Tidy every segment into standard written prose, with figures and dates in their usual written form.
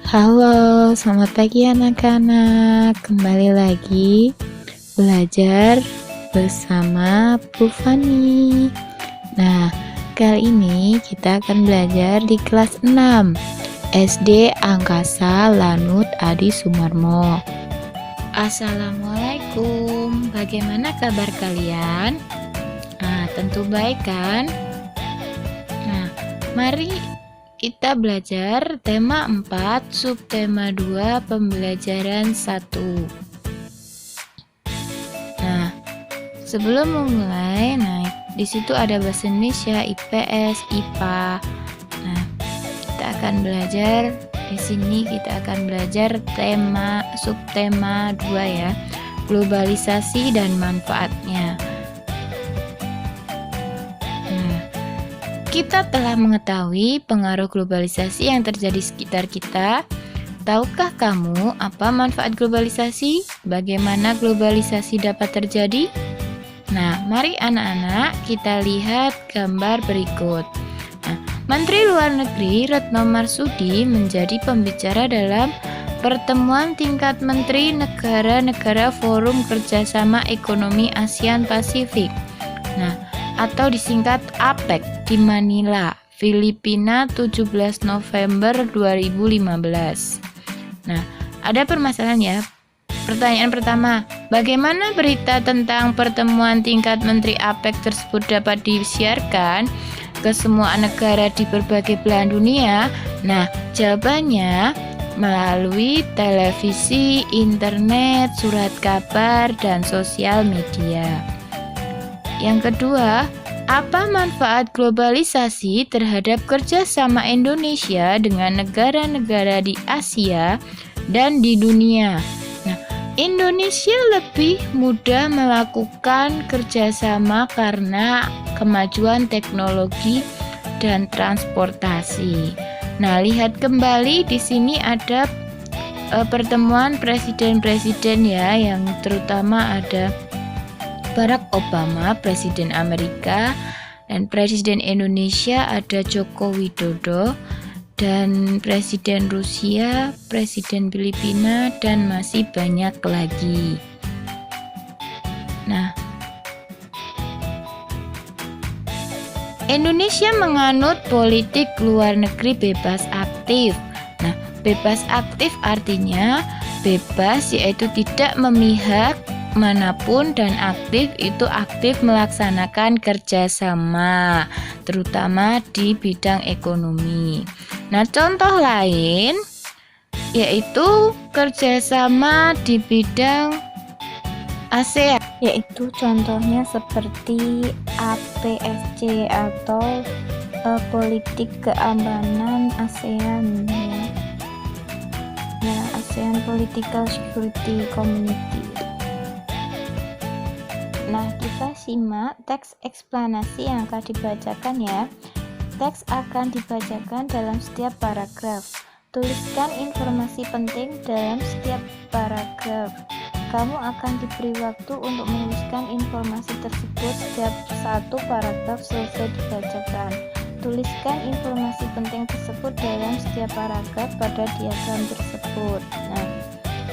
Halo, selamat pagi anak-anak. Kembali lagi belajar bersama Bu Fani. Nah, kali ini kita akan belajar di kelas 6 SD Angkasa Lanut Adi Sumarmo. Assalamualaikum. Bagaimana kabar kalian? Nah, tentu baik kan? Nah, mari kita belajar tema 4, subtema 2, pembelajaran 1. Nah, sebelum memulai, di situ ada bahasa Indonesia, IPS, IPA. Nah, kita akan belajar di sini subtema 2 ya, globalisasi dan manfaatnya. Kita telah mengetahui pengaruh globalisasi yang terjadi sekitar kita. Tahukah kamu apa manfaat globalisasi? Bagaimana globalisasi dapat terjadi? Nah, mari anak-anak kita lihat gambar berikut. Nah, Menteri Luar Negeri Retno Marsudi menjadi pembicara dalam pertemuan tingkat menteri negara-negara Forum Kerjasama Ekonomi ASEAN Pasifik. Nah, atau disingkat APEC di Manila, Filipina 17 November 2015. Nah, ada permasalahan ya. Pertanyaan pertama, bagaimana berita tentang pertemuan tingkat menteri APEC tersebut dapat disiarkan ke semua negara di berbagai belahan dunia? Nah, jawabannya melalui televisi, internet, surat kabar, dan sosial media. Yang kedua, apa manfaat globalisasi terhadap kerjasama Indonesia dengan negara-negara di Asia dan di dunia? Nah, Indonesia lebih mudah melakukan kerjasama karena kemajuan teknologi dan transportasi. Nah, lihat kembali di sini ada pertemuan presiden-presiden ya, yang terutama ada Barack Obama, Presiden Amerika, dan Presiden Indonesia ada Joko Widodo, dan Presiden Rusia, Presiden Filipina, dan masih banyak lagi. Nah, Indonesia menganut politik luar negeri bebas aktif. Nah, bebas aktif artinya bebas yaitu tidak memihak manapun, dan aktif itu aktif melaksanakan kerjasama terutama di bidang ekonomi. Nah, contoh lain yaitu kerjasama di bidang ASEAN, yaitu contohnya seperti APSC atau politik keamanan ASEAN ya, ASEAN Political Security Community. Nah, kita simak teks eksplanasi yang akan dibacakan ya. Teks akan dibacakan dalam setiap paragraf. Tuliskan informasi penting dalam setiap paragraf. Kamu akan diberi waktu untuk menuliskan informasi tersebut setiap satu paragraf selesai dibacakan. Tuliskan informasi penting tersebut dalam setiap paragraf pada diagram tersebut. Nah,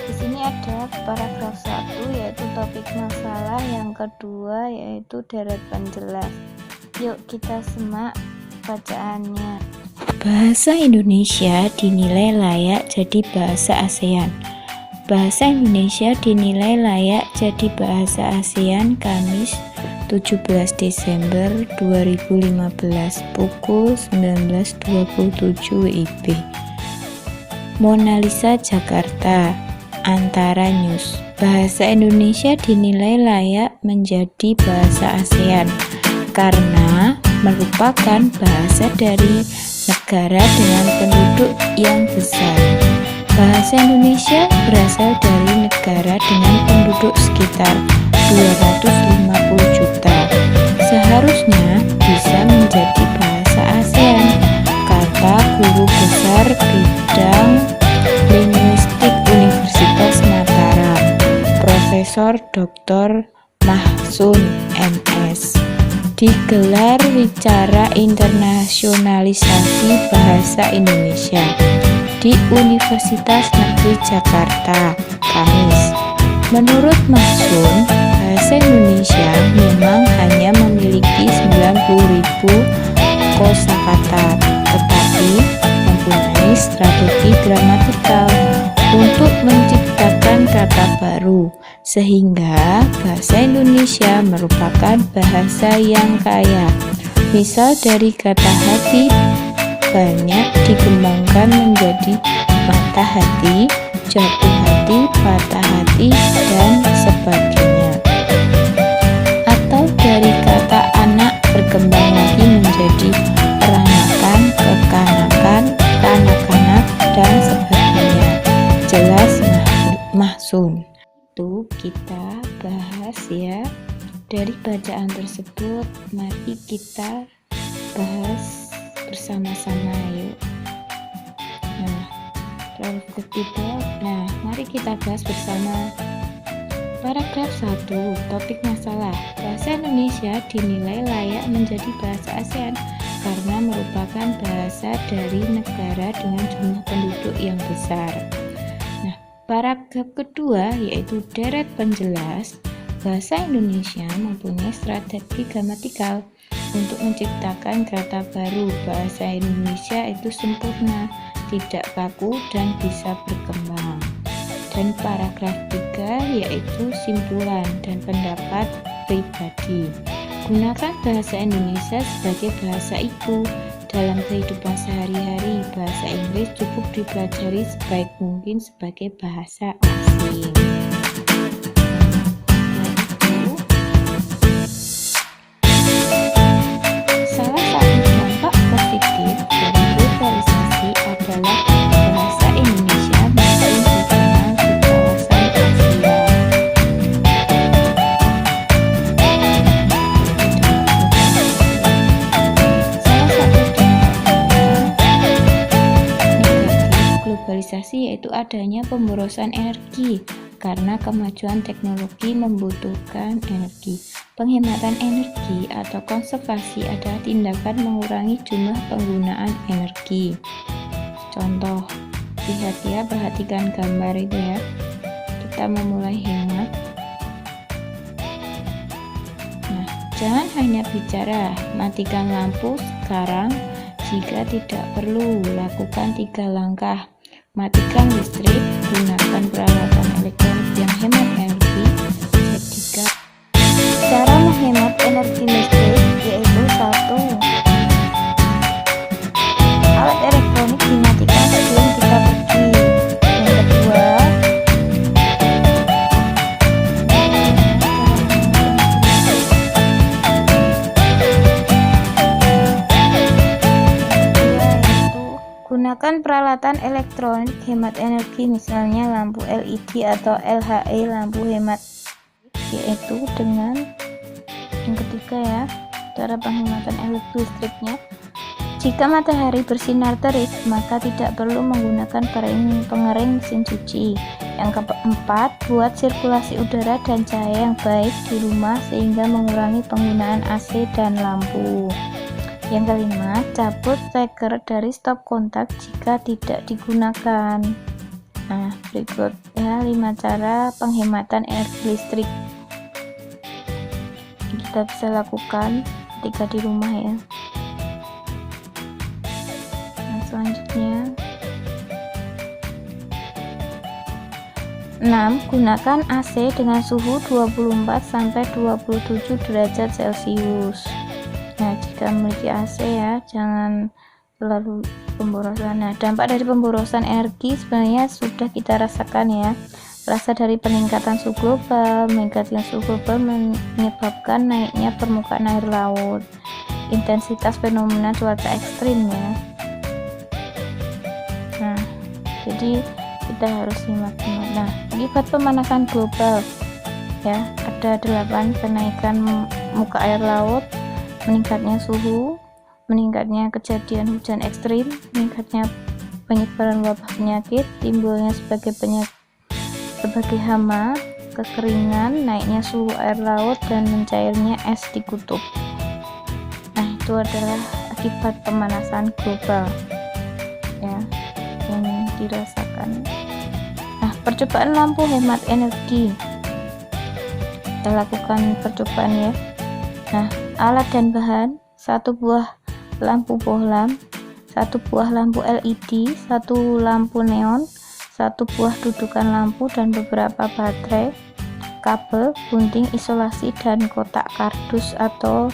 di sini ada paragraf 1 yaitu topik masalah, yang kedua yaitu deret penjelas. Yuk kita simak bacaannya. Bahasa Indonesia dinilai layak jadi bahasa ASEAN. Bahasa Indonesia dinilai layak jadi bahasa ASEAN Kamis 17 Desember 2015 pukul 19.27 WIB. Mona Lisa, Jakarta. Antara News. Bahasa Indonesia dinilai layak menjadi bahasa ASEAN karena merupakan bahasa dari negara dengan penduduk yang besar. Bahasa Indonesia berasal dari negara dengan penduduk sekitar 250 juta. Seharusnya bisa menjadi bahasa ASEAN, kata guru besar bidang linguistik Universitas Mataram, Profesor Dr. Mahsun MS. digelar Wicara Internasionalisasi Bahasa Indonesia di Universitas Negeri Jakarta, Kamis. Menurut Mahsun, bahasa Indonesia memang hanya memiliki 90.000 kosakata, tetapi mempunyai strategi gramatikal untuk menciptakan kata baru, sehingga bahasa Indonesia merupakan bahasa yang kaya. Misal dari kata hati banyak dikembangkan menjadi mata hati, jatuh hati, patah hati, dan sebagainya. Atau dari kata anak berkembang lagi menjadi peranakan, kekanakan, kanak-kanak, dan sebagainya. Jelas Mahsun. Itu kita bahas ya. Dari bacaan tersebut, mari kita bahas bersama-sama yuk. Mari kita bahas bersama. Paragraf 1, topik masalah. Bahasa Indonesia dinilai layak menjadi bahasa ASEAN karena merupakan bahasa dari negara dengan jumlah penduduk yang besar. Paragraf kedua yaitu deret penjelas. Bahasa Indonesia mempunyai strategi gramatikal untuk menciptakan kata baru. Bahasa Indonesia itu sempurna, tidak kaku, dan bisa berkembang. Dan paragraf 3 yaitu simpulan dan pendapat pribadi. Gunakan bahasa Indonesia sebagai bahasa ibu dalam kehidupan sehari-hari. Bahasa Inggris cukup dipelajari sebaik mungkin sebagai bahasa asing. Salah satu dampak positif dari globalisasi adalah bahasa Indonesia makin dikenal di kawasan Asia. Globalisasi yaitu adanya pemborosan energi karena kemajuan teknologi membutuhkan energi. Penghematan energi atau konservasi adalah tindakan mengurangi jumlah penggunaan energi. Contoh, lihat ya, perhatikan gambar itu ya. Kita memulai hemat. Jangan hanya bicara, matikan lampu sekarang. Jika tidak perlu, lakukan 3 langkah. Matikan listrik, gunakan peralatan elektronik yang hemat energi. Cara menghemat energi listrik yaitu 1. Alat elektronik dimatikan sebelum kita pergi. Yang kedua, gunakan peralatan elektronik hemat energi, misalnya lampu LED atau LHE, lampu hemat, yaitu dengan yang ketiga ya, cara penghematan energi listriknya. Jika matahari bersinar terik, maka tidak perlu menggunakan pengering mesin cuci. Yang keempat, buat sirkulasi udara dan cahaya yang baik di rumah sehingga mengurangi penggunaan AC dan lampu. Yang kelima, cabut steker dari stop kontak jika tidak digunakan. Berikut ya 5 cara penghematan energi listrik yang kita bisa lakukan ketika di rumah ya. Selanjutnya 6. Gunakan AC dengan suhu 24-27 derajat Celcius. Jika memiliki AC ya, jangan terlalu pemborosan. Dampak dari pemborosan energi sebenarnya sudah kita rasakan ya. Berasal dari peningkatan suhu global. Meningkatnya suhu global menyebabkan naiknya permukaan air laut. Intensitas fenomena cuaca ekstrim ya. Jadi kita harus simak-simak. Akibat pemanasan global ya, ada 8 kenaikan muka air laut, meningkatnya suhu, meningkatnya kejadian hujan ekstrim, meningkatnya penyebaran wabah penyakit, timbulnya sebagai hama, kekeringan, naiknya suhu air laut, dan mencairnya es di kutub. itu adalah akibat pemanasan global ya yang dirasakan. Nah, percobaan lampu hemat energi, kita lakukan percobaan ya. Nah, alat dan bahan: 1 buah lampu bohlam, 1 buah lampu LED, 1 lampu neon, 1 buah dudukan lampu, dan beberapa baterai, kabel, gunting isolasi, dan kotak kardus atau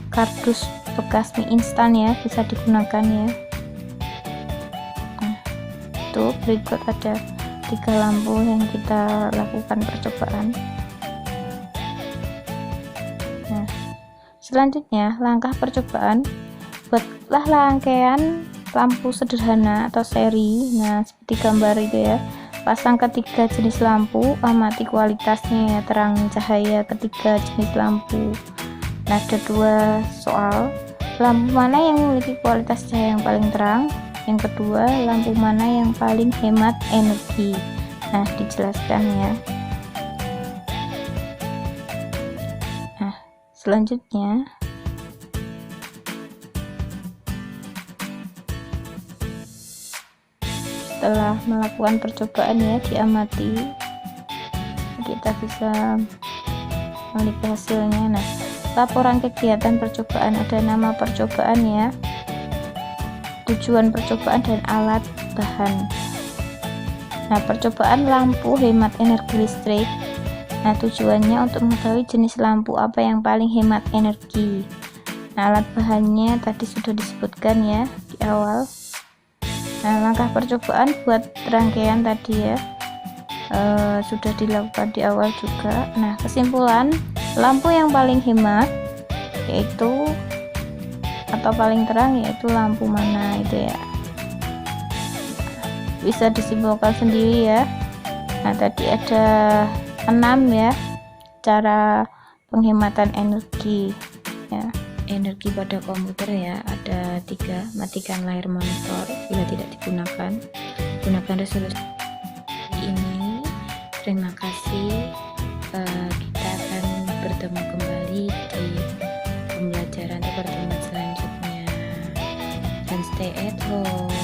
kardus bekas mie instan ya, bisa digunakan ya. Nah, itu berikut ada 3 lampu yang kita lakukan percobaan. Nah, selanjutnya langkah percobaan: buatlah rangkaian lampu sederhana atau seri. Nah, seperti gambar itu ya. Pasang ketiga jenis lampu, amati kualitasnya ya, terang cahaya ketiga jenis lampu. Nah, ada 2 soal. Lampu mana yang memiliki kualitas cahaya yang paling terang? Yang kedua, lampu mana yang paling hemat energi? Nah, dijelaskan ya. Nah, selanjutnya setelah melakukan percobaan ya, diamati, kita bisa melihat hasilnya. Nah, laporan kegiatan percobaan, ada nama percobaan ya, tujuan percobaan, dan alat bahan. Nah, percobaan lampu hemat energi listrik. Nah, tujuannya untuk mengetahui jenis lampu apa yang paling hemat energi. Nah, alat bahannya tadi sudah disebutkan ya di awal. Nah, langkah percobaan buat rangkaian tadi ya, sudah dilakukan di awal juga. Nah, kesimpulan, lampu yang paling hemat yaitu atau paling terang yaitu lampu mana itu ya, bisa disimpulkan sendiri ya. Nah, tadi ada 6 ya cara penghematan energi ya. Energi pada komputer ya, ada 3. Matikan layar monitor bila tidak digunakan, gunakan resolusi ini. Terima kasih, kita akan bertemu kembali di pembelajaran atau pertemuan selanjutnya, dan stay at home.